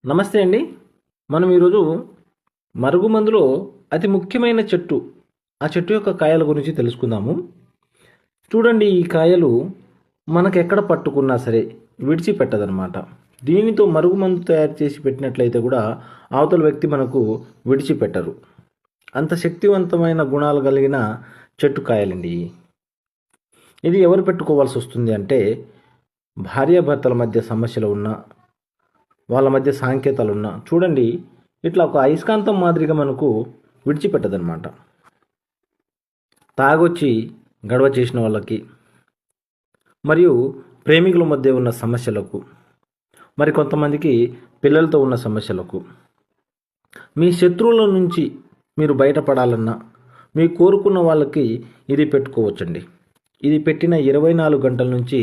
నమస్తే అండి. మనం ఈరోజు మరుగుమందులో అతి ముఖ్యమైన చెట్టు, ఆ చెట్టు యొక్క కాయల గురించి తెలుసుకుందాము. చూడండి, ఈ కాయలు మనకెక్కడ పట్టుకున్నా సరే విడిచిపెట్టదనమాట. దీనితో మరుగుమందు తయారు చేసి పెట్టినట్లయితే కూడా అవతల వ్యక్తి మనకు విడిచిపెట్టరు. అంత శక్తివంతమైన గుణాలు కలిగిన చెట్టు కాయలండి. ఇది ఎవరు పెట్టుకోవాల్సి వస్తుంది అంటే, భార్యాభర్తల మధ్య సమస్యలు ఉన్న, వాళ్ళ మధ్య సాంకేతాలున్నా చూడండి, ఇట్లా ఒక అయస్కాంతం మాదిరిగా మనకు విడిచిపెట్టదనమాట. తాగొచ్చి గొడవ చేసిన వాళ్ళకి, మరియు ప్రేమికుల మధ్య ఉన్న సమస్యలకు, మరి కొంతమందికి పిల్లలతో ఉన్న సమస్యలకు, మీ శత్రువుల నుంచి మీరు బయటపడాలన్నా, మీ కోరుకున్న వాళ్ళకి ఇది పెట్టుకోవచ్చండి. ఇది పెట్టిన 24 గంటల నుంచి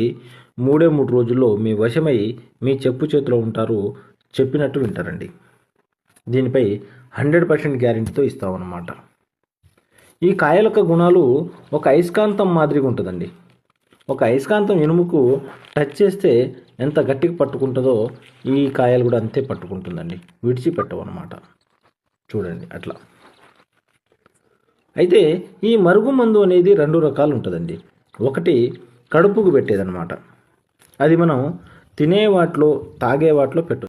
3 రోజుల్లో మీ వశమై మీ చెప్పు చేతిలో ఉంటారు, చెప్పినట్టు వింటారండి. దీనిపై 100% గ్యారెంటీతో ఇస్తామన్నమాట. ఈ కాయల యొక్క గుణాలు ఒక అయస్కాంతం మాదిరిగా ఉంటుందండి. ఒక అయస్కాంతం ఇనుముకు టచ్ చేస్తే ఎంత గట్టిగా పట్టుకుంటుందో ఈ కాయలు కూడా అంతే పట్టుకుంటుందండి, విడిచిపెట్టవు అన్నమాట. చూడండి అట్లా. అయితే ఈ మరుగుమందు అనేది 2 రకాలు ఉంటుందండి. ఒకటి కడుపుకు పెట్టేదన్నమాట. అది మనం తినే వాటిలో, తాగే వాటిలో పెట్టు.